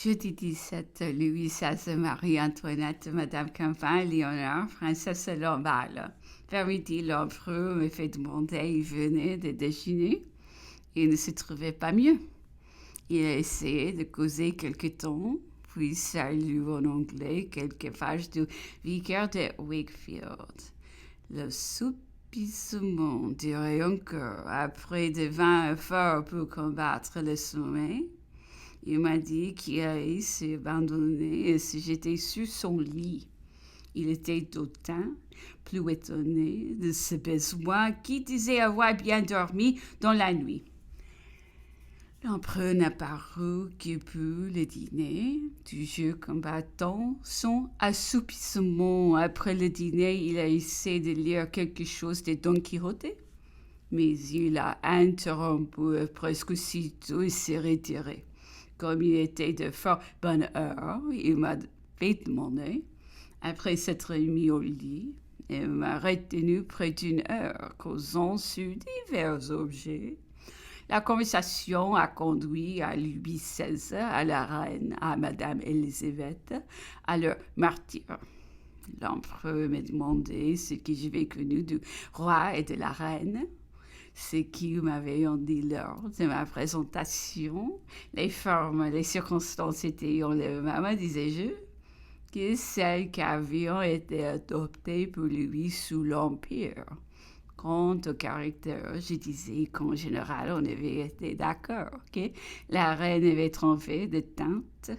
Jeudi 17, Louis XVI, Marie-Antoinette, Madame Campan, Léonard, Princesse Lamballe. Vers midi, l'empereur me fait demander, il venait de déjeuner. Il ne se trouvait pas mieux. Il a essayé de causer quelque temps, puis salut en anglais quelques pages du vicaire de Wakefield. Le soupissement durait encore après de vains efforts pour combattre le sommeil. Il m'a dit qu'il allait s'abandonner et se jeter sur son lit. Il était d'autant plus étonné de ce besoin qu'il disait avoir bien dormi dans la nuit. L'empereur n'a paru que pour le dîner, toujours combattant son assoupissement. Après le dîner, il a essayé de lire quelque chose de Don Quixote, mais il a interrompu presque aussitôt et s'est retiré. Comme il était de fort bonne heure, il m'avait demandé, après s'être mis au lit, et m'a retenu près d'une heure, causant sur divers objets. La conversation a conduit à Louis XVI, à la reine, à Madame Élisabeth, à leur martyr. L'empereur m'a demandé ce que j'avais connu du roi et de la reine, ce qu'ils m'avaient dit lors de ma présentation, les formes, les circonstances étaient en les mêmes, disais-je, que celles qui avaient été adoptées pour lui sous l'Empire. Quant au caractère, je disais qu'en général, on avait été d'accord, que la reine avait trompé de teintes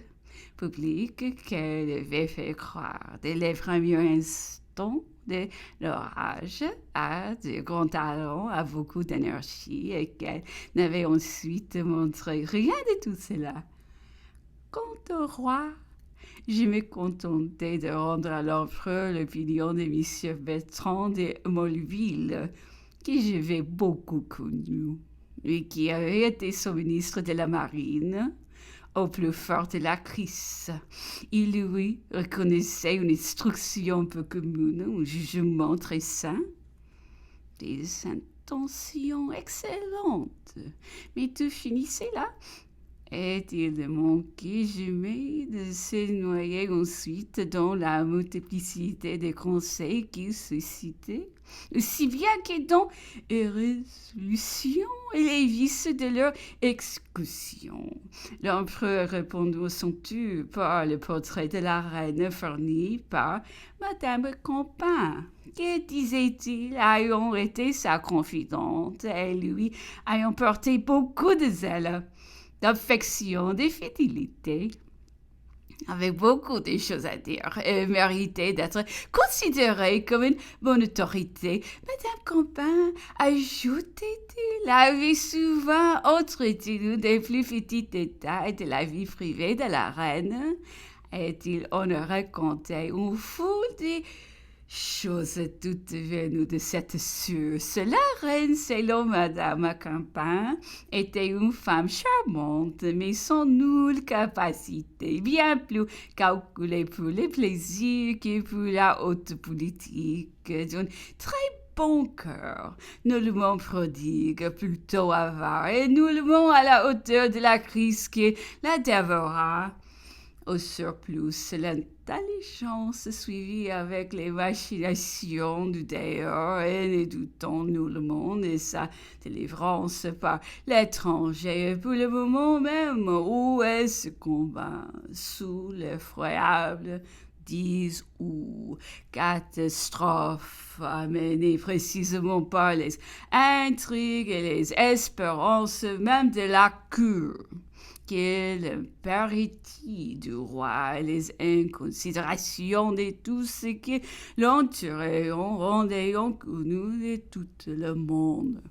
publiques qu'elle avait fait croire dès les premiers instants de leur âge à de grands talents, à beaucoup d'énergie, et qu'elle n'avait ensuite montré rien de tout cela. Quant au roi, je me contentais de rendre à l'empereur l'opinion de M. Bertrand de Molleville, que j'avais beaucoup connu, et qui avait été son ministre de la Marine au plus fort de la crise. Il lui reconnaissait une instruction peu commune, un jugement très sain, des intentions excellentes, mais tout finissait là. Et-il ne manquait jamais de se noyer ensuite dans la multiplicité des conseils qu'il suscitait, aussi bien que dans les résolutions et les vices de leur exécution. L'empereur répondit au son tour par le portrait de la reine fourni par Madame Campan, que, disait-il, ayant été sa confidente et lui ayant porté beaucoup de zèle, d'affection, de fidélité, avec beaucoup de choses à dire et méritait d'être considérée comme une bonne autorité. Madame Campan, ajoutait-il, avait souvent entretenu des plus petits détails de la vie privée de la reine, et il en racontait une foule de choses toutes venues de cette source. La reine, selon Madame Campan, était une femme charmante, mais sans nulle capacité, bien plus calculée pour les plaisirs que pour la haute politique, d'un très bon cœur, nullement prodigue, plutôt avare, et nullement à la hauteur de la crise qui la dévora. Au surplus, l'intelligence suivie avec les machinations du dehors et ne doutant nullement de sa délivrance par l'étranger pour le moment même où elle se combat sous l'effroyable ou catastrophe amenée précisément par les intrigues et les espérances même de la cour, que l'impéritie du roi et les inconsidérations de tout ce qui l'entourait en rendaient connu de tout le monde.